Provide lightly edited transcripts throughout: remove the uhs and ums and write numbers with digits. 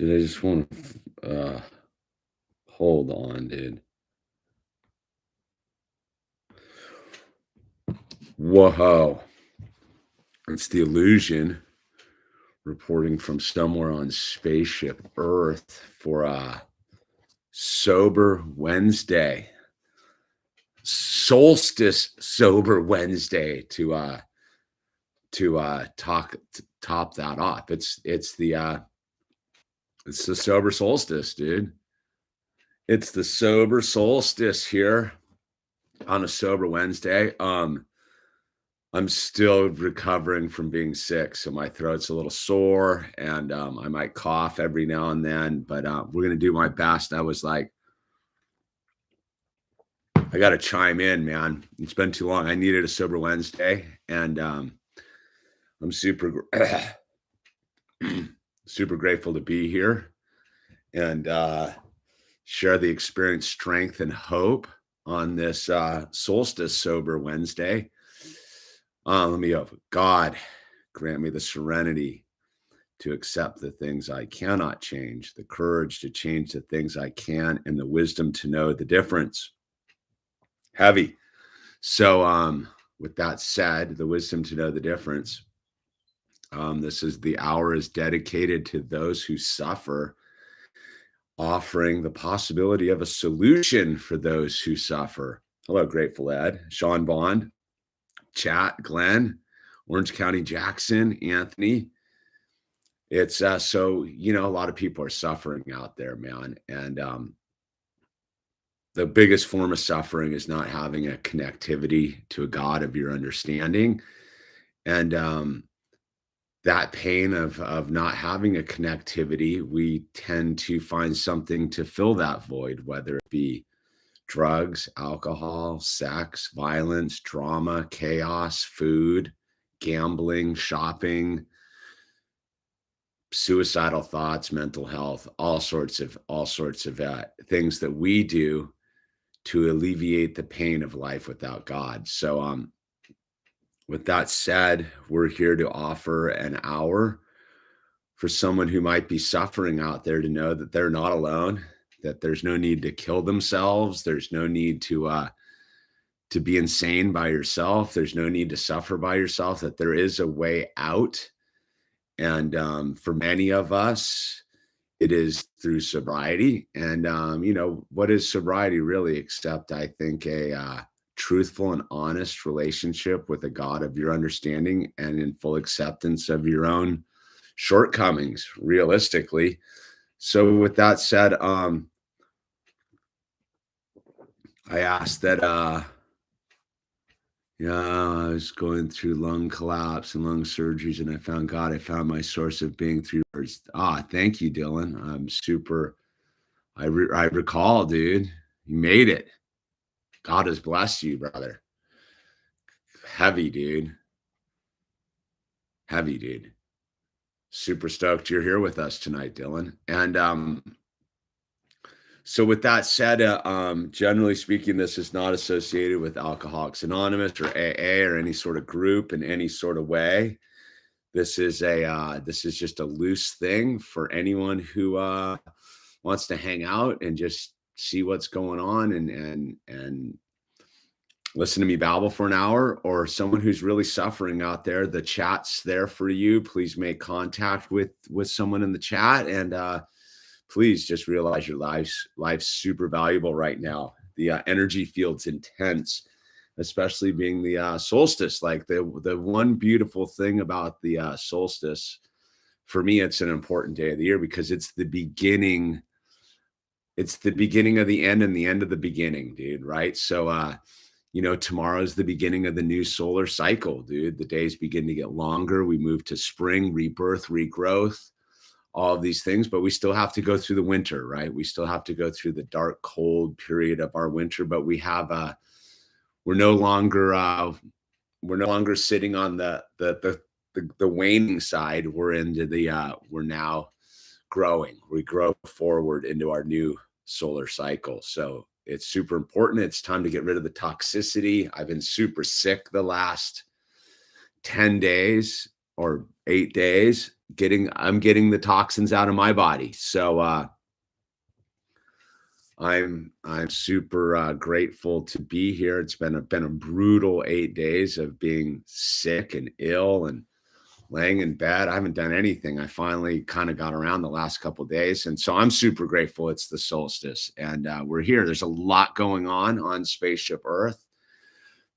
Dude, I just want to hold on, dude. Whoa. It's the illusion reporting from somewhere on spaceship Earth for Sober Wednesday. Solstice Sober Wednesday to top that off. It's the sober solstice, dude. It's the sober solstice here on a sober Wednesday. I'm still recovering from being sick, so my throat's a little sore, and I might cough every now and then, but we're gonna do my best. I was like, I got to chime in, man. It's been too long. I needed a sober Wednesday, and I'm super grateful to be here and share the experience, strength, and hope on this solstice sober Wednesday. Let me go. God, grant me the serenity to accept the things I cannot change, the courage to change the things I can, and the wisdom to know the difference. Heavy. So, with that said, the wisdom to know the difference. This is the hour is dedicated to those who suffer, offering the possibility of a solution for those who suffer. Hello, Grateful Ed, Sean Bond, Chat, Glenn, Orange County, Jackson, Anthony. It's so, a lot of people are suffering out there, man. And the biggest form of suffering is not having a connectivity to a God of your understanding. And that pain of not having a connectivity, we tend to find something to fill that void, whether it be drugs, alcohol, sex, violence, drama, chaos, food, gambling, shopping, suicidal thoughts, mental health, all sorts of things that we do to alleviate the pain of life without God. So, with that said, we're here to offer an hour for someone who might be suffering out there to know that they're not alone, that there's no need to kill themselves. There's no need to be insane by yourself. There's no need to suffer by yourself, that there is a way out. And for many of us, it is through sobriety. And, what is sobriety really except, I think, a truthful and honest relationship with a God of your understanding and in full acceptance of your own shortcomings, realistically. So with that said, I asked that, I was going through lung collapse and lung surgeries, and I found God. I found my source of being through words. Thank you, Dylan. I'm super. I recall, dude. You made it. God has blessed you, brother. Heavy, dude. Heavy, dude. Super stoked you're here with us tonight, Dylan. And so with that said, generally speaking, this is not associated with Alcoholics Anonymous or AA or any sort of group in any sort of way. This is just a loose thing for anyone who wants to hang out and just see what's going on and listen to me babble for an hour, or someone who's really suffering out there. The chat's there for you. Please make contact with someone in the chat, and please just realize your life's super valuable right now. The energy field's intense, especially being the solstice. Like the one beautiful thing about the solstice, for me, it's an important day of the year because it's the beginning. It's the beginning of the end and the end of the beginning, dude. Right? So, tomorrow's the beginning of the new solar cycle, dude. The days begin to get longer. We move to spring, rebirth, regrowth, all of these things, but we still have to go through the winter, right? We still have to go through the dark, cold period of our winter, but we have we're no longer sitting on the waning side. We're into we're now growing. We grow forward into our new solar cycle. So it's super important. It's time to get rid of the toxicity. I've been super sick the last 10 days or 8 days. getting the toxins out of my body. So I'm super grateful to be here. It's been a brutal 8 days of being sick and ill and laying in bed. I haven't done anything. I finally kind of got around the last couple of days, and so I'm super grateful it's the solstice, and we're here. There's a lot going on Spaceship Earth.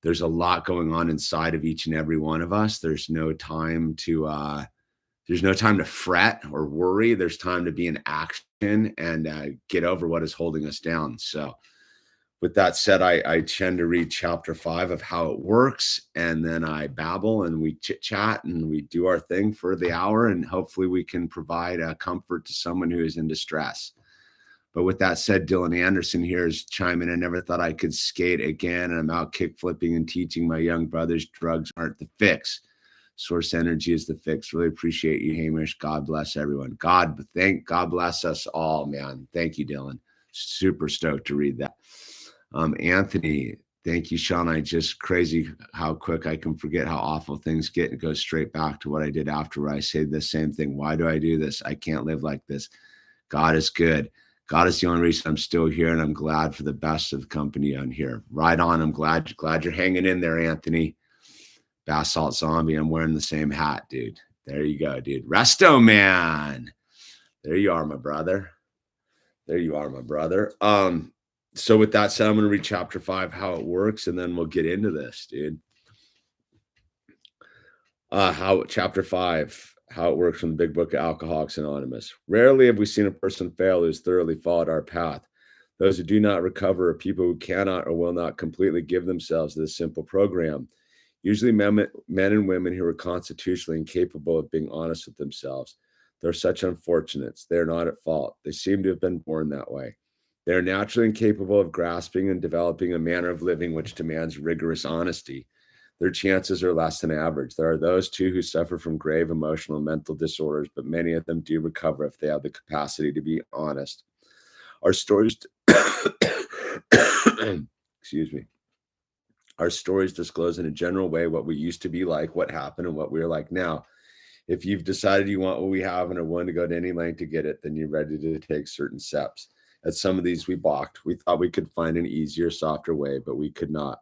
There's a lot going on inside of each and every one of us. There's no time to fret or worry. There's time to be in action and get over what is holding us down. So with that said, I tend to read chapter 5 of How It Works, and then I babble and we chit chat and we do our thing for the hour, and hopefully we can provide comfort to someone who is in distress. But with that said, Dylan Anderson here is chiming in. I never thought I could skate again, and I'm out kick flipping and teaching my young brothers drugs aren't the fix. Source energy is the fix. Really appreciate you, Hamish. God bless everyone. God bless us all, man. Thank you, Dylan. Super stoked to read that. Anthony, thank you, Sean. I just crazy how quick I can forget how awful things get and go straight back to what I did after I say the same thing. Why do I do this? I can't live like this. God is good. God is the only reason I'm still here, and I'm glad for the best of the company on here. Right on. I'm glad you're hanging in there, Anthony. Basalt Zombie, I'm wearing the same hat, dude. There you go, dude. Resto Man. There you are, my brother. So with that said, I'm going to read chapter 5, How It Works, and then we'll get into this, dude. Chapter 5, How It Works from the Big Book of Alcoholics Anonymous. Rarely have we seen a person fail who has thoroughly followed our path. Those who do not recover are people who cannot or will not completely give themselves to this simple program. Usually men and women who are constitutionally incapable of being honest with themselves. They're such unfortunates. They're not at fault. They seem to have been born that way. They are naturally incapable of grasping and developing a manner of living which demands rigorous honesty. Their chances are less than average. There are those, too, who suffer from grave emotional and mental disorders, but many of them do recover if they have the capacity to be honest. Our stories... Excuse me. Our stories disclose in a general way what we used to be like, what happened, and what we're like now. If you've decided you want what we have and are willing to go to any length to get it, then you're ready to take certain steps. At some of these we balked. We thought we could find an easier, softer way, but we could not.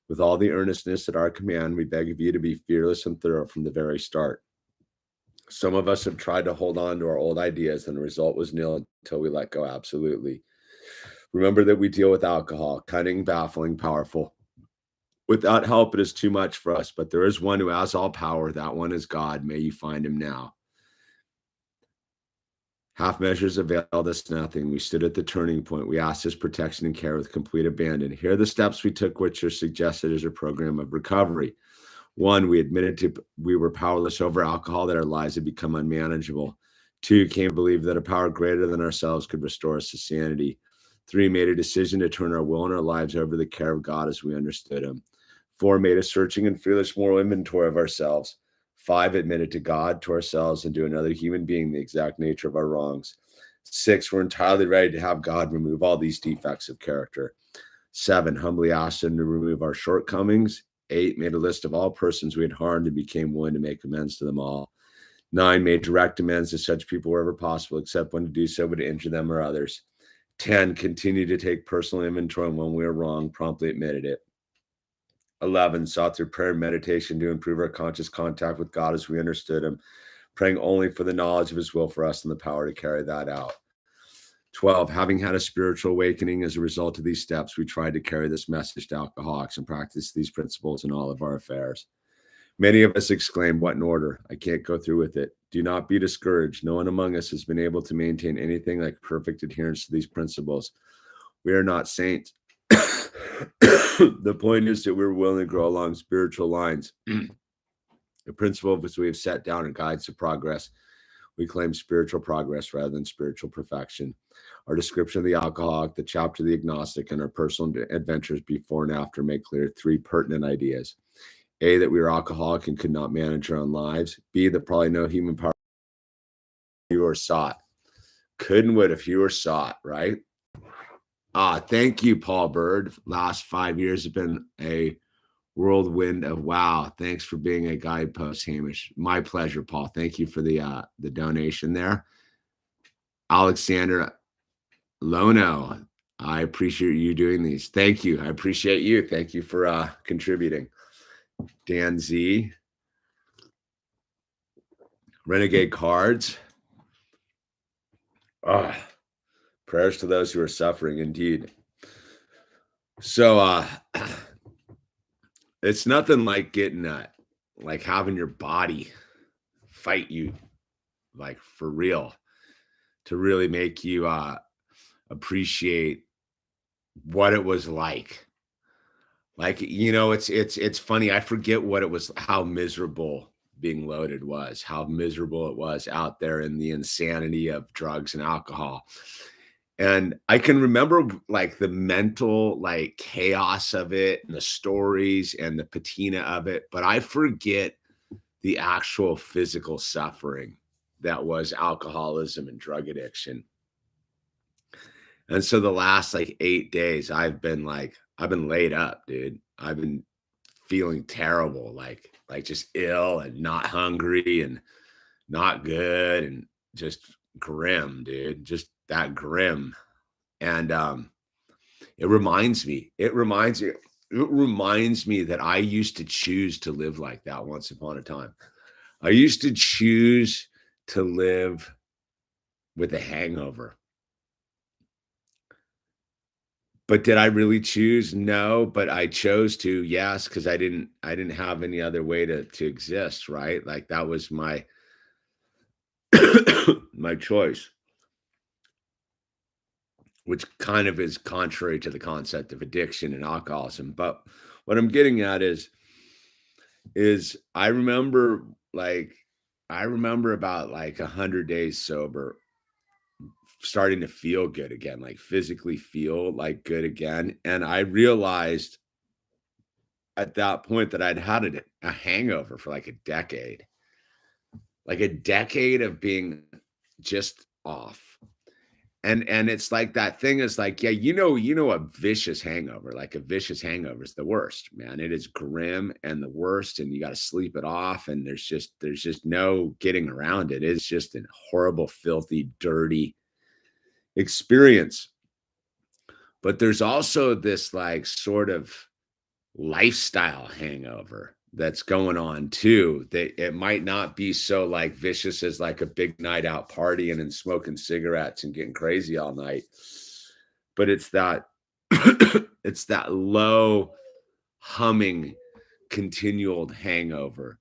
With all the earnestness at our command, we beg of you to be fearless and thorough from the very start. Some of us have tried to hold on to our old ideas, and the result was nil until we let go absolutely. Remember that we deal with alcohol, cunning, baffling, powerful. Without help, it is too much for us, but there is one who has all power. That one is God. May you find him now. Half measures availed us nothing. We stood at the turning point. We asked his protection and care with complete abandon. Here are the steps we took, which are suggested as a program of recovery. 1, we admitted we were powerless over alcohol, that our lives had become unmanageable. 2, came to believe that a power greater than ourselves could restore us to sanity. 3, made a decision to turn our will and our lives over to the care of God as we understood him. 4, made a searching and fearless moral inventory of ourselves. 5, admitted to God, to ourselves, and to another human being the exact nature of our wrongs. 6, we're entirely ready to have God remove all these defects of character. 7, humbly asked him to remove our shortcomings. 8, made a list of all persons we had harmed and became willing to make amends to them all. 9, made direct amends to such people wherever possible, except when to do so would injure them or others. 10, continued to take personal inventory, and when we were wrong, promptly admitted it. 11, sought through prayer and meditation to improve our conscious contact with God as we understood him, praying only for the knowledge of his will for us and the power to carry that out. 12, having had a spiritual awakening as a result of these steps, we tried to carry this message to alcoholics and practice these principles in all of our affairs. Many of us exclaimed, "What in order? I can't go through with it." Do not be discouraged. No one among us has been able to maintain anything like perfect adherence to these principles. We are not saints. The point is that we're willing to grow along spiritual lines. The principle which we have set down and guides to progress. We claim spiritual progress rather than spiritual perfection. Our description of the alcoholic, the chapter of the agnostic, and our personal adventures before and after make clear 3 pertinent ideas. A, that we were alcoholic and could not manage our own lives. B, that probably no human power you were sought. Couldn't would if you were sought, right? Thank you, Paul Bird. Last 5 years have been a whirlwind of wow. Thanks for being a guidepost, Hamish. My pleasure, Paul. Thank you for the donation there. Alexander Lono, I appreciate you doing these. Thank you. I appreciate you. Thank you for contributing. Dan Z, Renegade Cards. Prayers to those who are suffering, indeed. So it's nothing like getting like having your body fight you, like for real, to really make you appreciate what it was like. Like, it's funny. I forget what it was, how miserable being loaded was, how miserable it was out there in the insanity of drugs and alcohol. And I can remember like the mental like chaos of it and the stories and the patina of it, but I forget the actual physical suffering that was alcoholism and drug addiction. And so the last like 8 days, I've been laid up, dude. I've been feeling terrible, like just ill and not hungry and not good and just grim, dude. Just that grim. And it reminds me that I used to choose to live like that once upon a time. I used to choose to live with a hangover. But did I really choose? No, but I chose to, yes, because I didn't have any other way to exist, right? Like that was my my choice, which kind of is contrary to the concept of addiction and alcoholism. But what I'm getting at is I remember about like 100 days sober starting to feel good again, like physically feel like good again. And I realized at that point that I'd had a hangover for like a decade of being just off. And it's like that thing is like, yeah, a vicious hangover, like a vicious hangover is the worst, man. It is grim and the worst, and you got to sleep it off. And there's just no getting around it. It's just a horrible, filthy, dirty experience. But there's also this like sort of lifestyle hangover that's going on too, that it might not be so like vicious as like a big night out partying and smoking cigarettes and getting crazy all night, but it's that it's that low humming continual hangover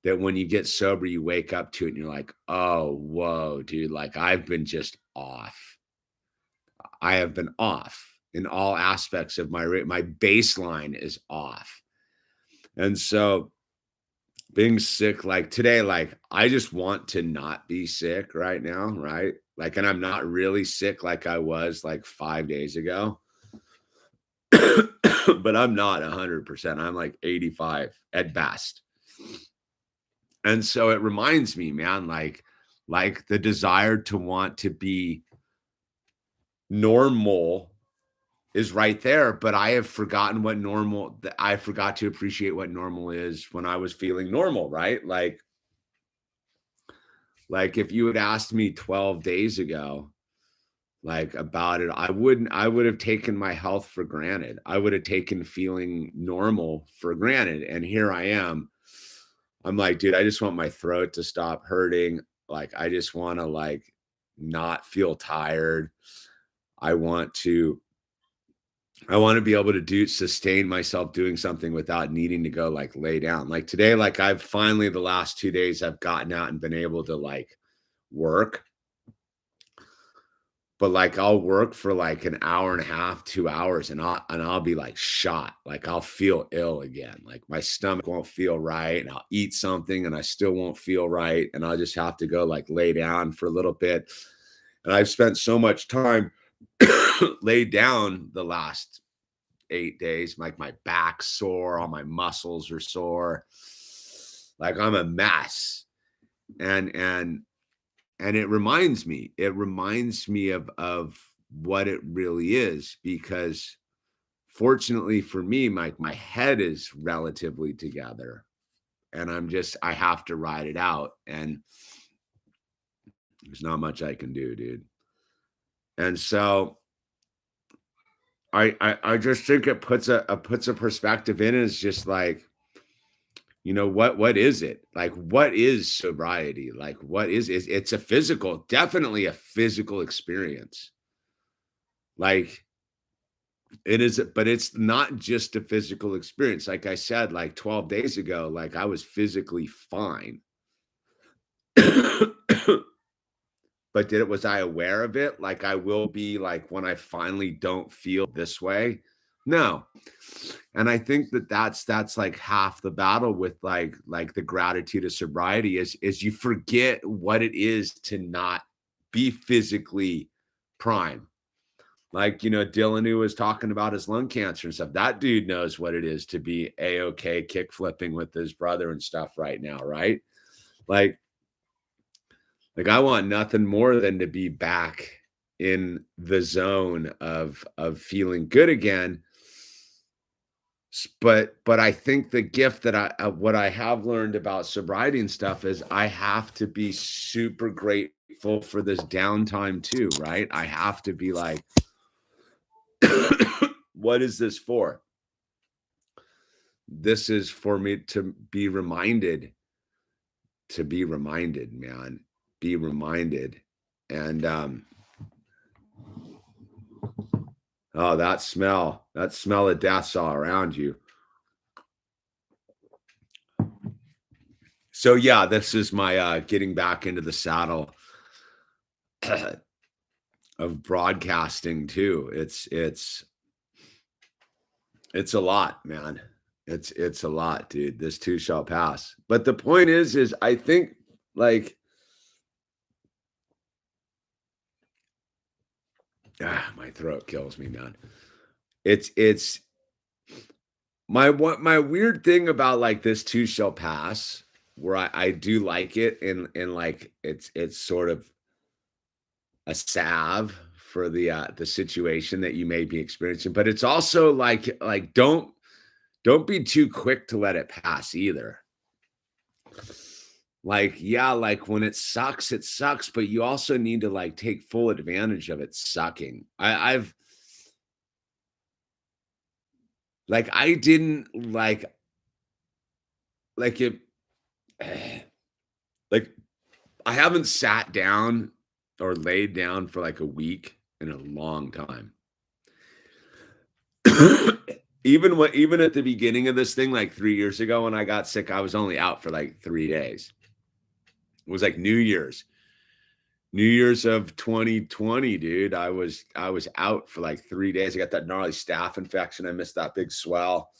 that when you get sober you wake up to it and you're like, oh whoa dude, like I've been just off. I have been off in all aspects of my baseline is off. And so being sick, like today, like I just want to not be sick right now, right? Like, and I'm not really sick like I was like 5 days ago, but I'm not 100%. I'm like 85 at best. And so it reminds me, man, like the desire to want to be normal is right there, but I have forgotten what normal, I forgot to appreciate what normal is when I was feeling normal, right? Like if you had asked me 12 days ago, like about it, I would have taken my health for granted. I would have taken feeling normal for granted. And here I am. I'm like, dude, I just want my throat to stop hurting. Like, I just want to like not feel tired. I want to be able to sustain myself doing something without needing to go like lay down. Like today, like I've finally, the last 2 days, I've gotten out and been able to like work. But like I'll work for like an hour and a half, 2 hours, and I'll be like shot. Like I'll feel ill again. Like my stomach won't feel right, and I'll eat something and I still won't feel right. And I'll just have to go like lay down for a little bit. And I've spent so much time laid down the last 8 days, like my back's sore, all my muscles are sore. Like I'm a mess. And it reminds me of what it really is, because fortunately for me, my head is relatively together, and I have to ride it out, and there's not much I can do, dude. And so I just think it puts a perspective in it. It's just like, what is it? Like, what is sobriety? Like, what is it's a physical, definitely a physical experience. Like, it is, but it's not just a physical experience. Like I said, like 12 days ago, like I was physically fine. But was I aware of it? Like I will be like when I finally don't feel this way? No. And I think that that's like half the battle with like the gratitude of sobriety is you forget what it is to not be physically prime. Like, Dylan, who was talking about his lung cancer and stuff, that dude knows what it is to be A-OK kick flipping with his brother and stuff right now, right? Like I want nothing more than to be back in the zone of feeling good again. But I think the gift that what I have learned about sobriety and stuff is I have to be super grateful for this downtime too, right? I have to be like, what is this for? This is for me to be reminded, man, be reminded. And, oh, that smell of death's all around you. So yeah, this is my, getting back into the saddle of broadcasting too. It's a lot, man. It's a lot, dude. This too shall pass. But the point is I think like, my throat kills me, man. It's my weird thing about like this too shall pass, where I do like it and like it's sort of a salve for the situation that you may be experiencing, but it's also like don't be too quick to let it pass either. Like, yeah, like when it sucks, but you also need to like take full advantage of it sucking. I've like I didn't like it like I haven't sat down or laid down for like a week in a long time. Even at the beginning of this thing, like 3 years ago when I got sick, I was only out for like 3 days. It was like New Year's of 2020, dude. I was out for like 3 days. I got that gnarly staph infection. I missed that big swell.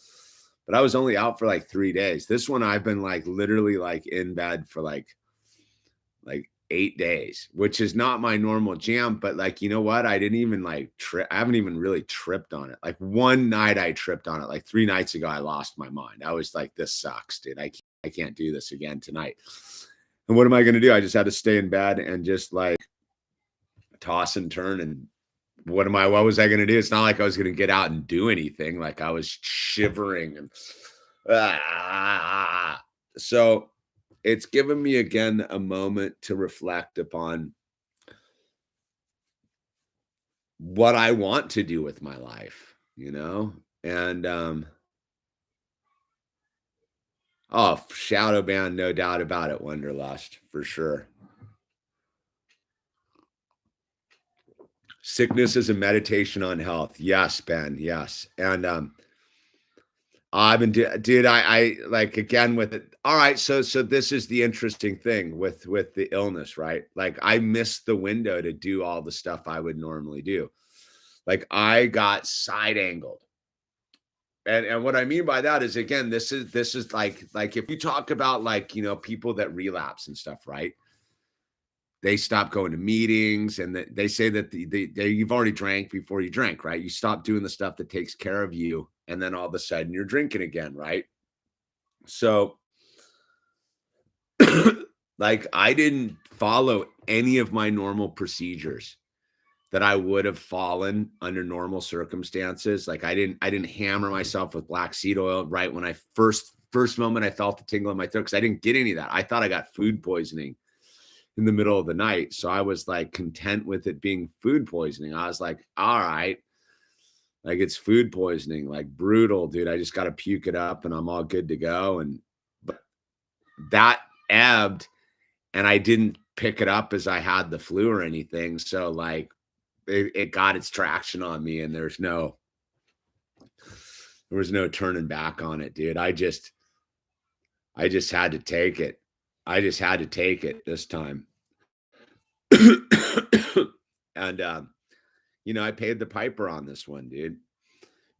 But I was only out for like 3 days. This one I've been like literally like in bed for like 8 days, which is not my normal jam, but like, you know what? I didn't even like trip. I haven't even really tripped on it. Like one night I tripped on it. Like 3 nights ago, I lost my mind. I was like, this sucks, dude. I can't do this again tonight. And what am I going to do? I just had to stay in bed and just like toss and turn. And what was I going to do? It's not like I was going to get out and do anything. Like I was shivering and, so it's given me again a moment to reflect upon what I want to do with my life, and oh, shadow band, no doubt about it, Wanderlust for sure. Sickness is a meditation on health. Yes, Ben. Yes, and I've been, dude. I like again with it. All right, so this is the interesting thing with the illness, right? Like I missed the window to do all the stuff I would normally do. Like I got side angled, and what I mean by that is again, this is like if you talk about like people that relapse and stuff, right? They stop going to meetings, and they say that you've already drank before you drank, right? You stop doing the stuff that takes care of you, and then all of a sudden you're drinking again, right? So, like, I didn't follow any of my normal procedures that I would have fallen under normal circumstances. Like I didn't hammer myself with black seed oil right when I first moment I felt the tingle in my throat, because I didn't get any of that. I thought I got food poisoning in the middle of the night. So I was like content with it being food poisoning. I was like, all right, like it's food poisoning, like brutal, dude. I just got to puke it up and I'm all good to go. And but that ebbed, and I didn't pick it up as I had the flu or anything. So like it got its traction on me, and there was no turning back on it, dude. I just had to take it. I just had to take it this time. And I paid the piper on this one, dude,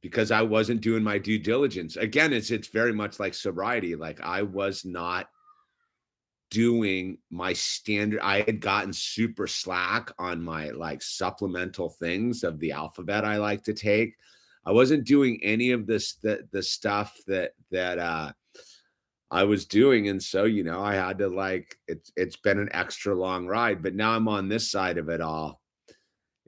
because I wasn't doing my due diligence. Again, it's very much like sobriety. Like I was not doing my standard. I had gotten super slack on my like supplemental things of the alphabet I like to take. I wasn't doing any of this, the stuff that I was doing. And so, I had to like, it's been an extra long ride, but now I'm on this side of it all.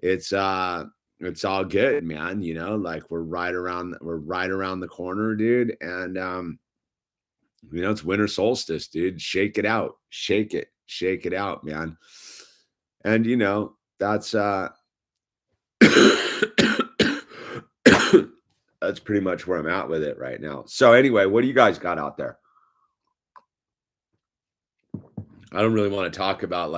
It's all good, man. Like we're right around the corner, dude. And, it's winter solstice, dude. Shake it out, shake it out, man. And, that's, that's pretty much where I'm at with it right now. So anyway, what do you guys got out there? I don't really want to talk about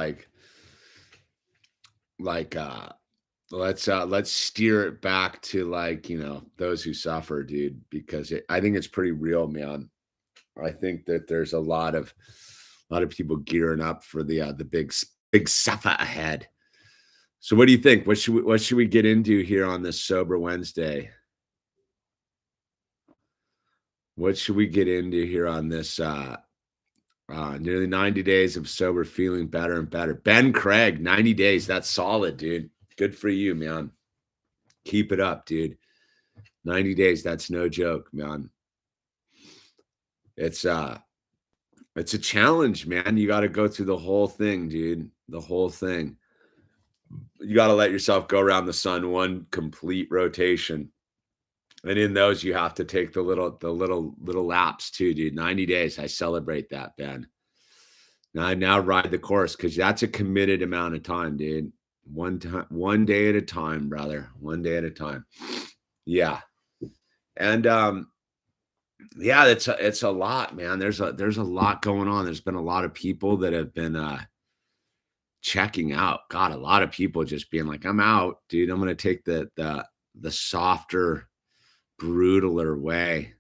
let's steer it back to like, those who suffer, dude, because I think it's pretty real, man. I think that there's a lot of people gearing up for the big suffer ahead. So what do you think? What should we get into here on this Sober Wednesday? What should we get into here on this nearly 90 days of sober, feeling better and better? Ben Craig, 90 days. That's solid, dude. Good for you, man. Keep it up, dude. 90 days. That's no joke, man. It's a challenge, man. You got to go through the whole thing, dude. The whole thing. You got to let yourself go around the sun, one complete rotation. And in those, you have to take the little laps too, dude. 90 days. I celebrate that, Ben. Now ride the course, because that's a committed amount of time, dude. One day at a time, brother. One day at a time. Yeah. And yeah, it's a lot, man. There's a lot going on. There's been a lot of people that have been checking out. God, a lot of people just being like, I'm out, dude. I'm gonna take the softer, brutaler way.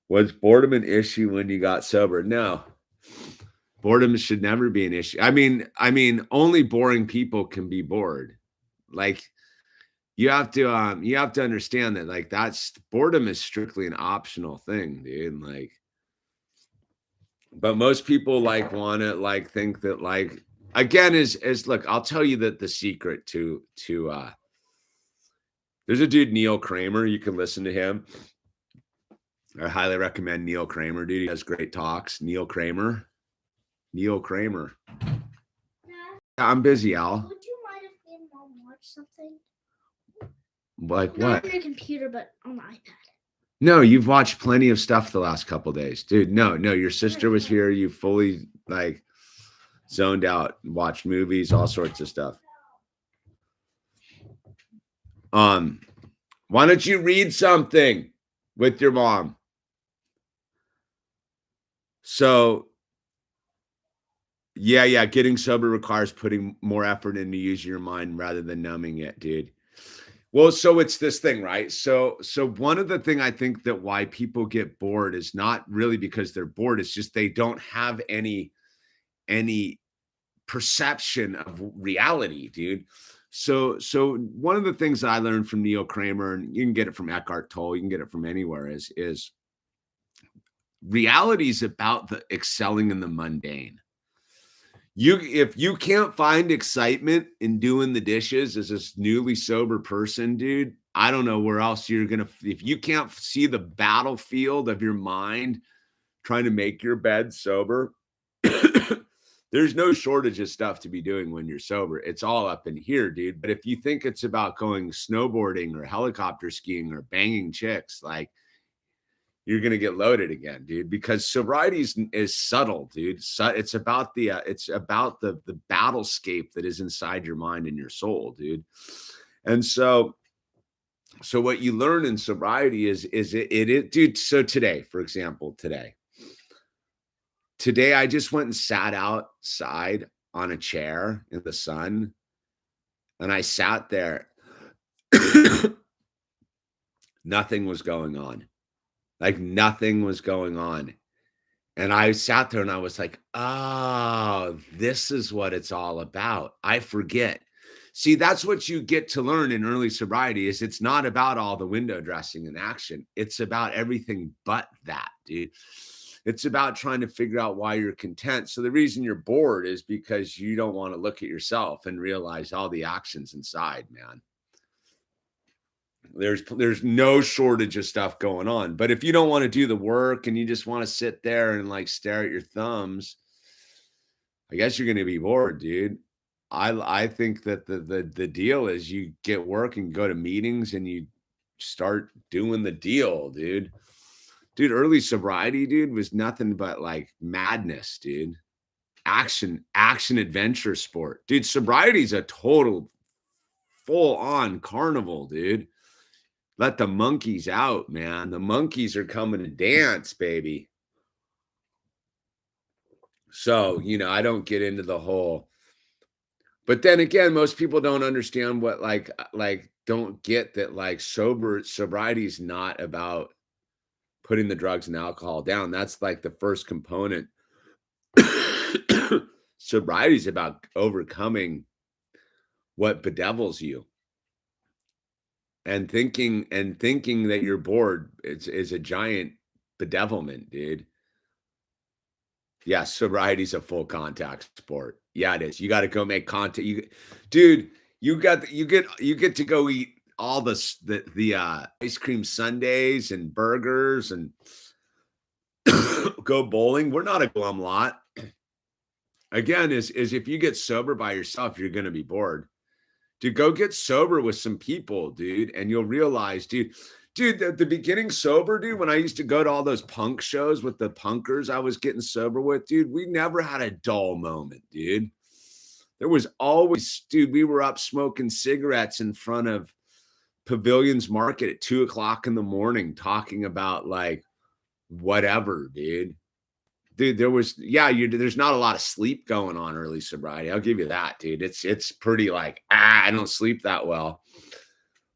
Was boredom an issue when you got sober? No. Boredom should never be an issue. I mean, only boring people can be bored. Like you have to understand that like boredom is strictly an optional thing, dude. Like, but most people like want to like think that like, again, is look, I'll tell you that the secret to there's a dude, Neil Kramer. You can listen to him. I highly recommend Neil Kramer, dude. He has great talks. Neil Kramer. Yeah, I'm busy, Al. Would you mind if me and Mom watch something? Like Not what? on your computer, but on the iPad. No, you've watched plenty of stuff the last couple days, dude. No, your sister was here. You fully like zoned out, watched movies, all sorts of stuff. Why don't you read something with your mom? So yeah, getting sober requires putting more effort into using your mind rather than numbing it, dude. Well, so it's this thing, right? So one of the thing I think that why people get bored is not really because they're bored. It's just they don't have any perception of reality, dude. So one of the things that I learned from Neil Kramer, and you can get it from Eckhart Tolle, you can get it from anywhere, is reality is about the excelling in the mundane. If you can't find excitement in doing the dishes as a newly sober person, dude, I don't know where else you're gonna. If you can't see the battlefield of your mind trying to make your bed sober, There's no shortage of stuff to be doing when you're sober. It's all up in here, dude. But if you think it's about going snowboarding or helicopter skiing or banging chicks, like, you're gonna get loaded again, dude. Because sobriety is subtle, dude. So it's about the battlescape that is inside your mind and your soul, dude. And so what you learn in sobriety is dude. So today, for example, today I just went and sat outside on a chair in the sun, and I sat there. Nothing was going on. Like, nothing was going on. And I sat there and I was like, oh, this is what it's all about. I forget. See, that's what you get to learn in early sobriety is it's not about all the window dressing and action. It's about everything but that, dude. It's about trying to figure out why you're content. So the reason you're bored is because you don't want to look at yourself and realize all the actions inside, man. There's no shortage of stuff going on. But if you don't want to do the work and you just want to sit there and like stare at your thumbs, I guess you're going to be bored, dude. I think that the deal is you get work and go to meetings and you start doing the deal, dude. Dude, early sobriety, dude, was nothing but like madness, dude. Action adventure sport. Dude, sobriety's a total full on carnival, dude. Let the monkeys out, man. The monkeys are coming to dance, baby. So, I don't get into the whole, but then again, most people don't understand what don't get that like sobriety is not about putting the drugs and alcohol down. That's like the first component. Sobriety is about overcoming what bedevils you. And thinking that you're bored is a giant bedevilment, dude. Yeah, sobriety's a full contact sport. Yeah, it is. You got to go make contact. Dude, you get to go eat all the ice cream sundaes and burgers and go bowling. We're not a glum lot. Again, is if you get sober by yourself, you're going to be bored. Dude, go get sober with some people, dude, and you'll realize, dude, the beginning sober, dude, when I used to go to all those punk shows with the punkers I was getting sober with, dude, we never had a dull moment, dude. There was always, dude, we were up smoking cigarettes in front of Pavilions Market at 2:00 in the morning talking about like whatever, dude. Dude, there's not a lot of sleep going on early sobriety. I'll give you that, dude. It's pretty like, I don't sleep that well.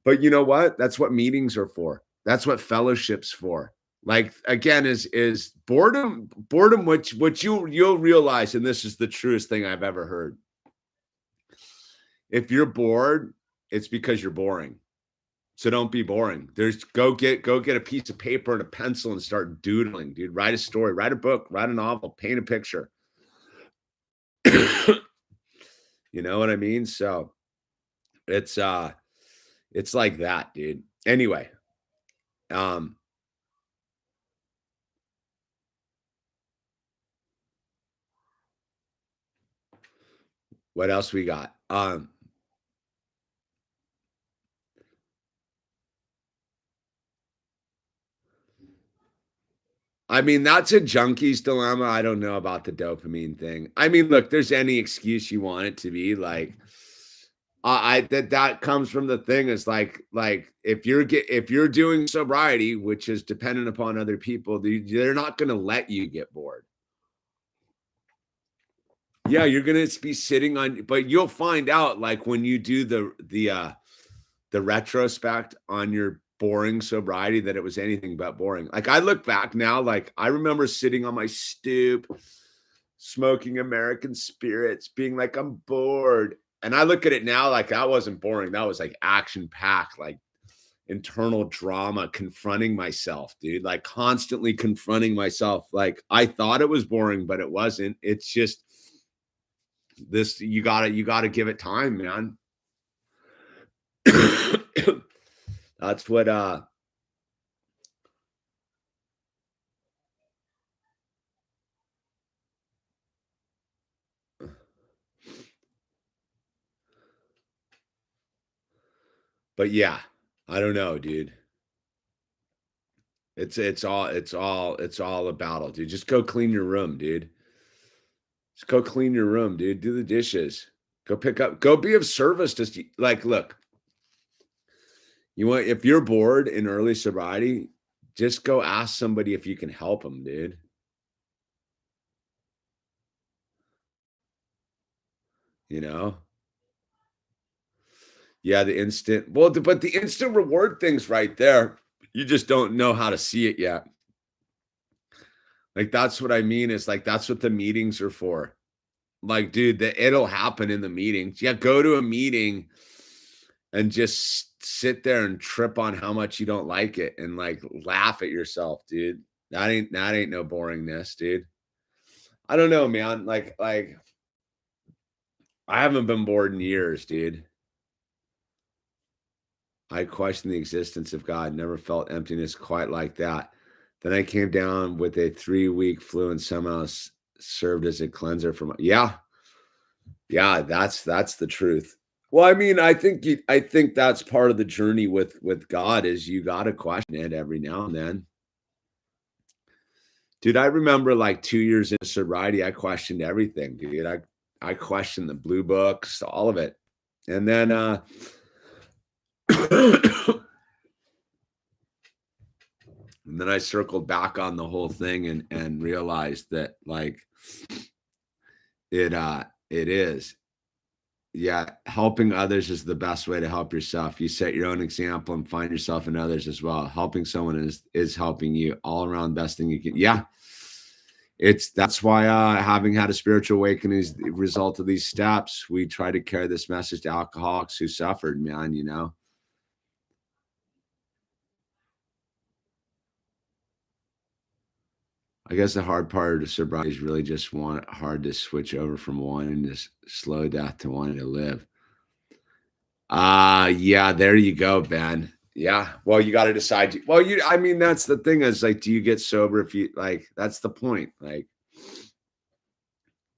But you know what? That's what meetings are for. That's what fellowship's for. Like, again, is boredom, what you'll realize, and this is the truest thing I've ever heard. If you're bored, it's because you're boring. So don't be boring. Go get a piece of paper and a pencil and start doodling, dude. Write a story, write a book, write a novel, paint a picture. You know what I mean? So it's like that, dude. Anyway, what else we got? I mean, that's a junkie's dilemma. I don't know about the dopamine thing. I mean, look, there's any excuse you want it to be. Like, that comes from the thing is like if you're doing sobriety, which is dependent upon other people, they're not going to let you get bored. Yeah, you're going to be sitting on, but you'll find out like when you do the retrospect on your boring sobriety that it was anything but boring. Like I look back now, like I remember sitting on my stoop, smoking American spirits, being like, I'm bored. And I look at it now, like that wasn't boring. That was like action packed, like internal drama, confronting myself, dude, like constantly confronting myself. Like I thought it was boring, but it wasn't. It's just this, you gotta give it time, man. That's what But yeah, I don't know, dude. It's all a battle, dude. Just go clean your room, dude. Just go clean your room, dude. Do the dishes. Go be of service to like look. You want if you're bored in early sobriety, just go ask somebody if you can help them, dude. You know? Yeah, but the instant reward thing's right there. You just don't know how to see it yet. Like that's what I mean is like that's what the meetings are for. Like, dude, it'll happen in the meetings. Yeah, go to a meeting and just sit there and trip on how much you don't like it and like laugh at yourself, dude. That ain't no boringness, dude. I don't know, man. Like I haven't been bored in years, dude. I questioned the existence of God, never felt emptiness quite like that. Then I came down with a 3-week flu and somehow served as a cleanser from yeah. Yeah, that's the truth. Well, I mean, I think that's part of the journey with God is you got to question it every now and then. Dude, I remember like 2 years into sobriety, I questioned everything, dude. I questioned the blue books, all of it. And then and then I circled back on the whole thing and realized that like it is. Yeah, helping others is the best way to help yourself. You set your own example and find yourself in others as well. Helping someone is helping you all around best thing you can. Yeah. That's why having had a spiritual awakening is the result of these steps. We try to carry this message to alcoholics who suffered, man, you know. I guess the hard part of sobriety is really just hard to switch over from wanting this slow death to wanting to live. Yeah, there you go, Ben. Yeah. Well, you got to decide. Well, I mean, that's the thing is like, do you get sober if you like, that's the point. Like,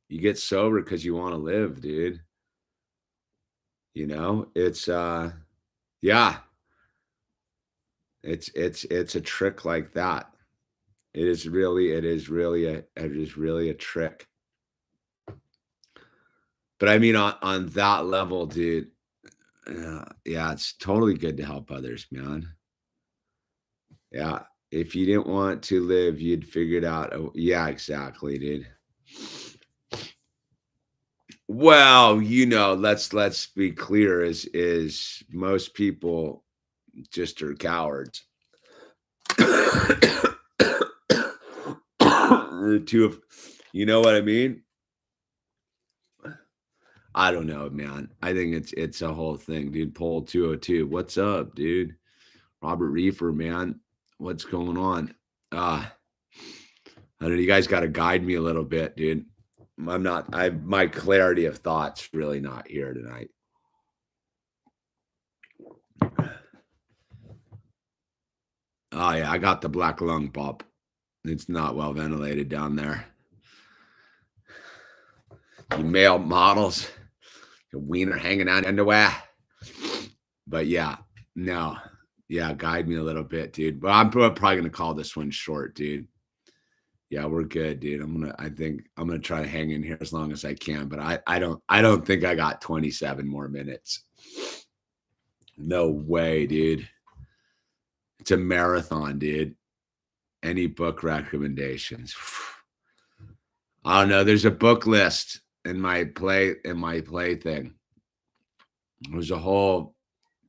you get sober because you want to live, dude. You know, yeah, it's a trick like that. It is really a trick. But I mean, on that level, dude, yeah, it's totally good to help others, man. Yeah. If you didn't want to live, you'd figure it out. Oh, yeah, exactly, dude. Well, let's be clear is most people just are cowards. You know what I mean? I don't know, man. I think it's a whole thing, dude. Poll 202. What's up, dude? Robert Reefer, man. What's going on? I don't know, you guys got to guide me a little bit, dude. My clarity of thoughts really not here tonight. Oh yeah, I got the black lung pop. It's not well ventilated down there. You male models, your wiener hanging out underwear. But yeah, no. Yeah, guide me a little bit, dude. But I'm probably gonna call this one short, dude. Yeah, we're good, dude. I think I'm gonna try to hang in here as long as I can, but I don't think I got 27 more minutes. No way, dude. It's a marathon, dude. Any book recommendations? I don't know. There's a book list in my play thing. There's a whole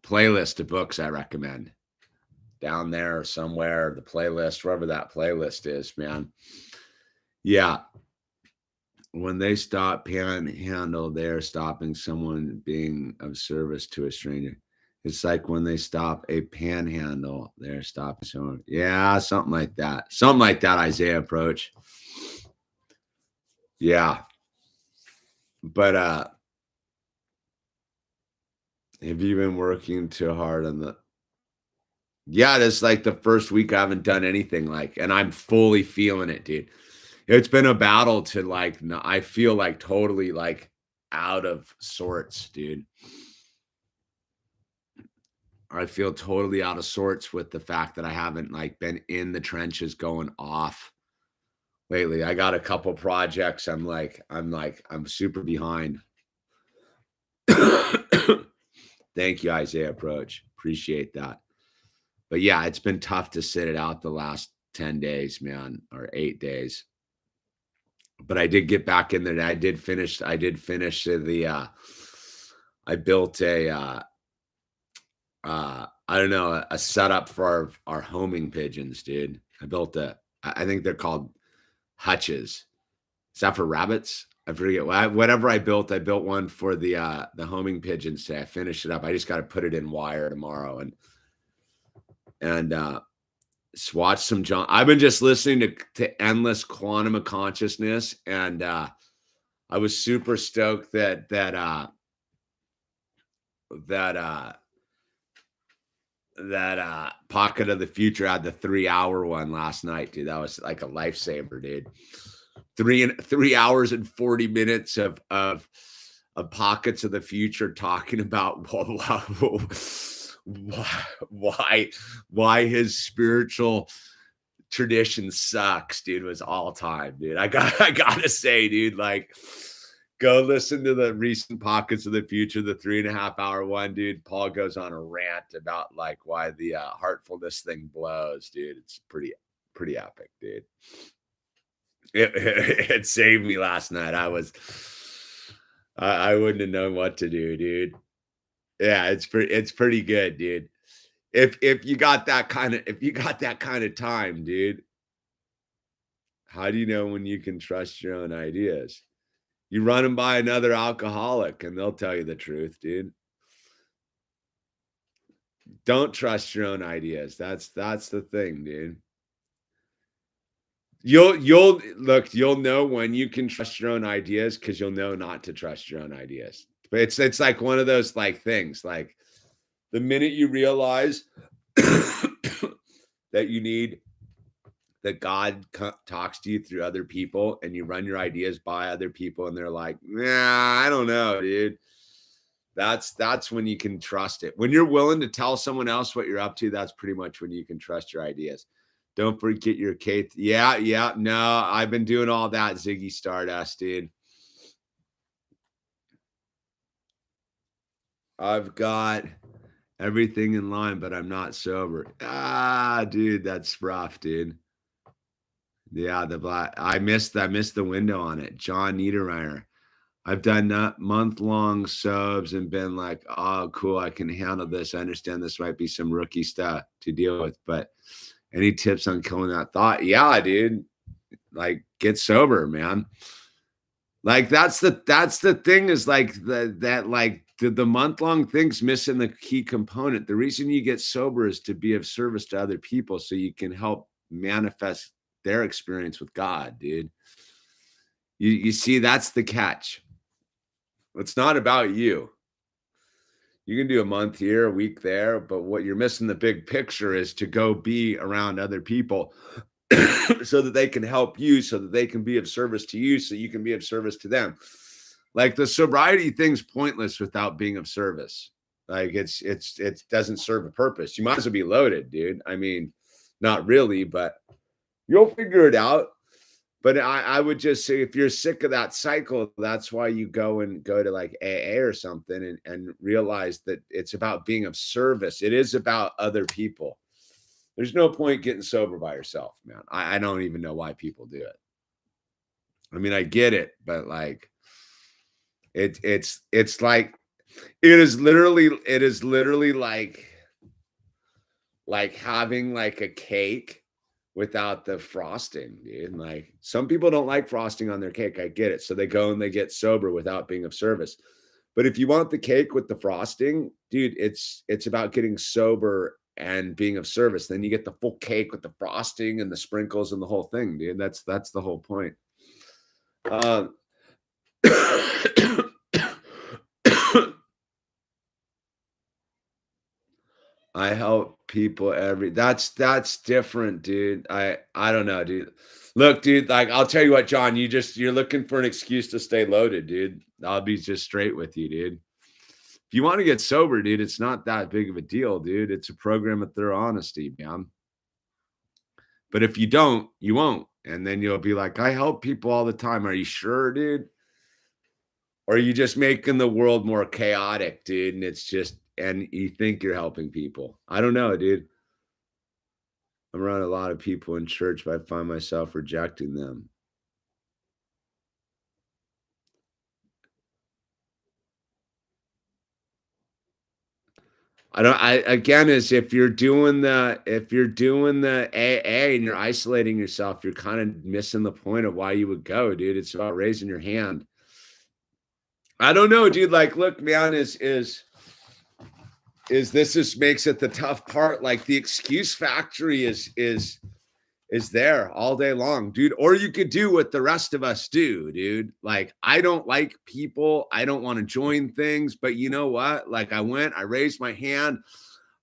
playlist of books I recommend down there somewhere. The playlist, wherever that playlist is, man. Yeah. When they stop panhandle, they're stopping someone being of service to a stranger. It's like when they stop a panhandle, they're stopping someone. Yeah, something like that. Something like that Isaiah approach. Yeah. But have you been working too hard on the yeah, this like the first week I haven't done anything like, and I'm fully feeling it, dude. It's been a battle to like, I feel like totally like out of sorts, dude. I feel totally out of sorts with the fact that I haven't like been in the trenches going off lately. I got a couple projects. I'm super behind. Thank you, Isaiah Approach. Appreciate that. But yeah, it's been tough to sit it out the last 10 days, man, or 8 days. But I did get back in there. I did finish the I built a I don't know, a setup for our homing pigeons, dude. I think they're called hutches. Is that for rabbits? I forget. Whatever I built one for the homing pigeons today. I finished it up. I just got to put it in wire tomorrow and watch some John. I've been just listening to Endless Quantum of Consciousness, and I was super stoked that Pocket of the Future had the 3-hour one last night, dude. That was like a lifesaver, dude. 3 hours and 40 minutes of Pockets of the Future talking about why his spiritual tradition sucks, dude. Was all time, dude. I gotta say, dude, like, go listen to the recent Pockets of the Future, the 3.5-hour one, dude. Paul goes on a rant about like why the heartfulness thing blows, dude. It's pretty epic, dude. It saved me last night. I wouldn't have known what to do, dude. Yeah, it's pretty good, dude. If you got that kind of time, dude, how do you know when you can trust your own ideas? You run them by another alcoholic and they'll tell you the truth, dude. Don't trust your own ideas. That's the thing, dude. You'll know when you can trust your own ideas because you'll know not to trust your own ideas. But it's like one of those like things, like the minute you realize that God talks to you through other people and you run your ideas by other people and they're like, nah, I don't know, dude. That's when you can trust it. When you're willing to tell someone else what you're up to, that's pretty much when you can trust your ideas. Don't forget your Kate. Yeah. No, I've been doing all that, Ziggy Stardust, dude. I've got everything in line, but I'm not sober. Dude, that's rough, dude. Yeah, I missed the window on it. John Niederreiner. I've done month-long subs and been like, oh, cool, I can handle this. I understand this might be some rookie stuff to deal with, but any tips on killing that thought? Yeah, dude. Like, get sober, man. Like, that's the thing is like the month-long thing's missing the key component. The reason you get sober is to be of service to other people so you can help manifest their experience with God, dude. You see, that's the catch. It's not about you. You can do a month here, a week there, but what you're missing the big picture is to go be around other people so that they can help you, so that they can be of service to you, so you can be of service to them. Like the sobriety thing's pointless without being of service. Like it doesn't serve a purpose. You might as well be loaded, dude. I mean, not really, but you'll figure it out. But I would just say if you're sick of that cycle, that's why you go to like AA or something and realize that it's about being of service. It is about other people. There's no point getting sober by yourself, man. I don't even know why people do it. I mean, I get it, but like it's like it is literally like having like a cake without the frosting, dude. Like some people don't like frosting on their cake. I get it. So they go and they get sober without being of service. But if you want the cake with the frosting, dude, it's about getting sober and being of service. Then you get the full cake with the frosting and the sprinkles and the whole thing, dude. That's the whole point. I help people that's different, dude. I don't know, dude. Look, dude, like I'll tell you what, John, you're looking for an excuse to stay loaded, dude. I'll be just straight with you, dude. If you want to get sober, dude, it's not that big of a deal, dude. It's a program of thorough honesty, man. But if you don't, you won't. And then you'll be like, I help people all the time. Are you sure, dude? Or are you just making the world more chaotic, dude? And it's just, and you think you're helping people. I don't know, dude. I'm around a lot of people in church, but I find myself rejecting them. I again, is if you're doing the AA and you're isolating yourself, you're kind of missing the point of why you would go, dude. It's about raising your hand. I don't know, dude. Like, look, man, is this just makes it the tough part. Like the excuse factory is there all day long, dude. Or you could do what the rest of us do, dude. Like, I don't like people. I don't want to join things, but you know what? Like, I raised my hand.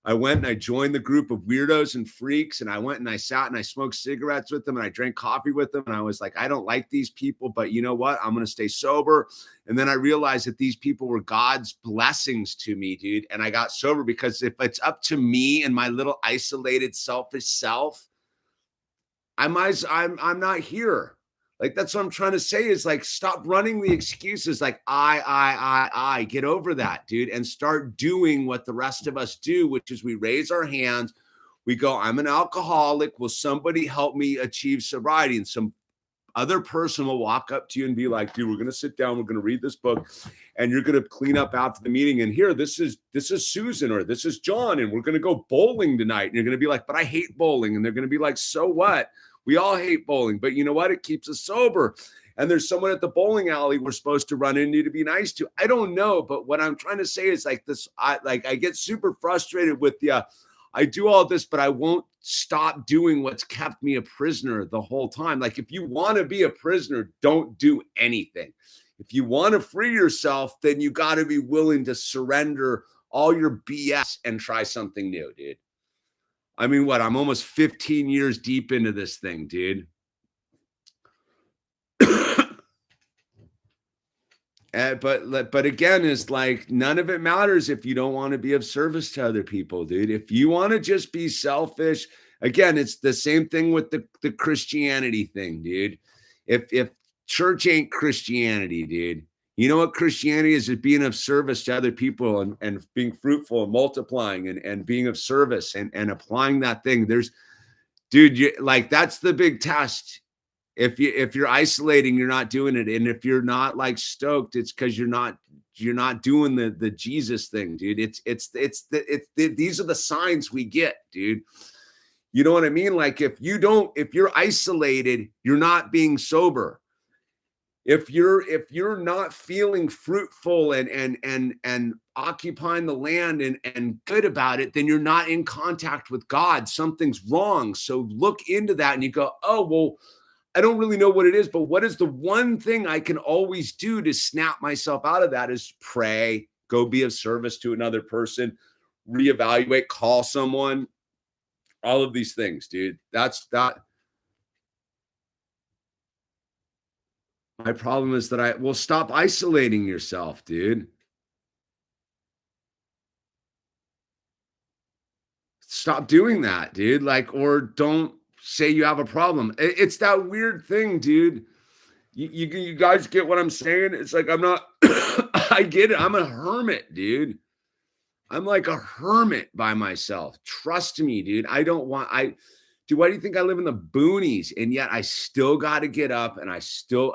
I went and I joined the group of weirdos and freaks, and I went and I sat and I smoked cigarettes with them and I drank coffee with them. And I was like, I don't like these people, but you know what? I'm going to stay sober. And then I realized that these people were God's blessings to me, dude. And I got sober because if it's up to me and my little isolated, selfish self, I'm not here. Like, that's what I'm trying to say is like, stop running the excuses. Like, I get over that, dude, and start doing what the rest of us do, which is we raise our hands. We go, I'm an alcoholic. Will somebody help me achieve sobriety? And some other person will walk up to you and be like, dude, we're going to sit down. We're going to read this book and you're going to clean up after the meeting. And here, this is Susan, or this is John. And we're going to go bowling tonight. And you're going to be like, but I hate bowling. And they're going to be like, so what? We all hate bowling, but you know what? It keeps us sober. And there's someone at the bowling alley we're supposed to run into to be nice to. I don't know. But what I'm trying to say is like this, I get super frustrated with the, I do all this, but I won't stop doing what's kept me a prisoner the whole time. Like, if you want to be a prisoner, don't do anything. If you want to free yourself, then you got to be willing to surrender all your BS and try something new, dude. I mean, what? I'm almost 15 years deep into this thing, dude. But again, it's like none of it matters if you don't want to be of service to other people, dude. If you want to just be selfish, again, it's the same thing with the Christianity thing, dude. If church ain't Christianity, dude, you know what Christianity is being of service to other people and being fruitful and multiplying and being of service and applying that thing. Dude, like that's the big test. If you're isolating, you're not doing it. And if you're not like stoked, it's because you're not doing the Jesus thing, dude. These are the signs we get, dude. You know what I mean? Like if you're isolated, you're not being sober. If you're not feeling fruitful and occupying the land and good about it, then you're not in contact with God. Something's wrong. So look into that and you go, oh, well, I don't really know what it is, but what is the one thing I can always do to snap myself out of that is pray, go be of service to another person, reevaluate, call someone, all of these things, dude. That's that. My problem is that stop isolating yourself, dude. Stop doing that, dude. Like, or don't say you have a problem. It's that weird thing, dude. You guys get what I'm saying? It's like, I'm not, I get it. I'm a hermit, dude. I'm like a hermit by myself. Trust me, dude. Why do you think I live in the boonies? And yet I still got to get up and I still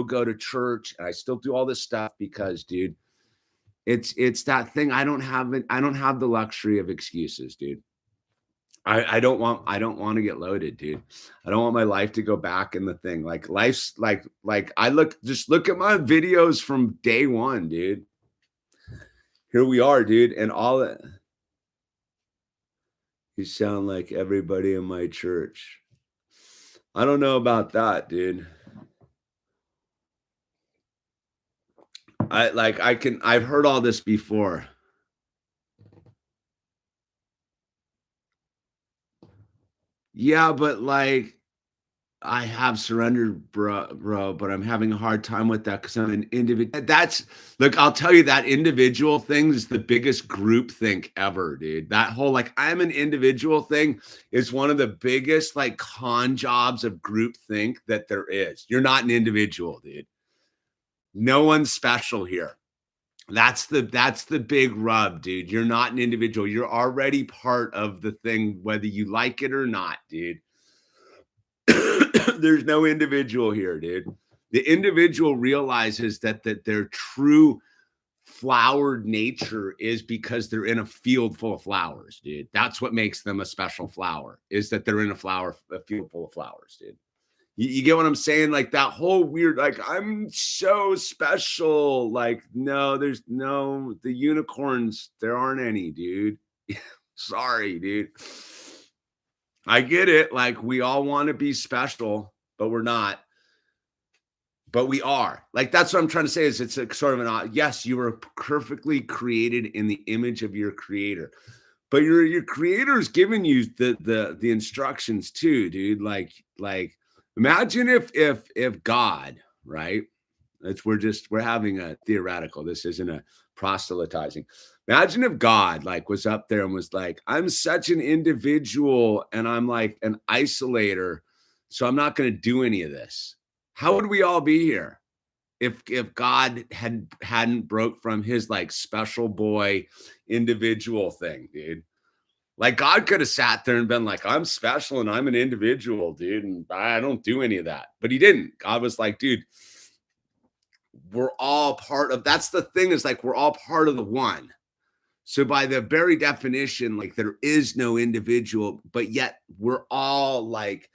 go to church and I still do all this stuff because, dude, it's that thing. I don't have the luxury of excuses, dude. I don't want to get loaded, dude. I don't want my life to go back in the thing. Like life's like just look at my videos from day one, dude. Here we are, dude. And all that. You sound like everybody in my church. I don't know about that, dude. I've heard all this before. Yeah, but like I have surrendered, bro, but I'm having a hard time with that because I'm an individual. That's look, I'll tell you that individual thing is the biggest group think ever, dude. That whole like I'm an individual thing is one of the biggest like con jobs of group think that there is. You're not an individual, dude. No one's special here. That's the big rub, dude. You're not an individual. You're already part of the thing, whether you like it or not, dude. There's no individual here, dude. The individual realizes that their true flowered nature is because they're in a field full of flowers, dude. That's what makes them a special flower, is that they're in a field full of flowers, dude. You get what I'm saying? Like that whole weird, like, I'm so special. Like, no, there's no, the unicorns, there aren't any, dude. Sorry, dude. I get it. Like, we all want to be special, but we're not. But we are. Like, that's what I'm trying to say is it's a sort of yes, you were perfectly created in the image of your creator. But your creator's giving you the instructions too, dude. Like imagine if God, right? We're having a theoretical. This isn't a proselytizing. Imagine if God like was up there and was like, I'm such an individual and I'm like an isolator, so I'm not going to do any of this. How would we all be here if God hadn't broke from his like special boy individual thing, dude? Like God could have sat there and been like, I'm special and I'm an individual, dude, and I don't do any of that. But he didn't. God was like, dude, we're all part of that's the thing is like we're all part of the one. So by the very definition, like there is no individual, but yet we're all like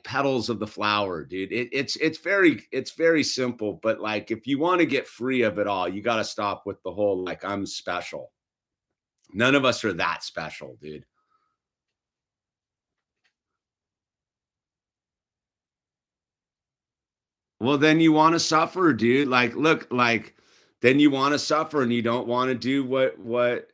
petals of the flower, dude. It's very simple, but like if you want to get free of it all, you got to stop with the whole like I'm special. None of us are that special, dude. Well, then you want to suffer, dude. Like, look, like, then you want to suffer and you don't want to do what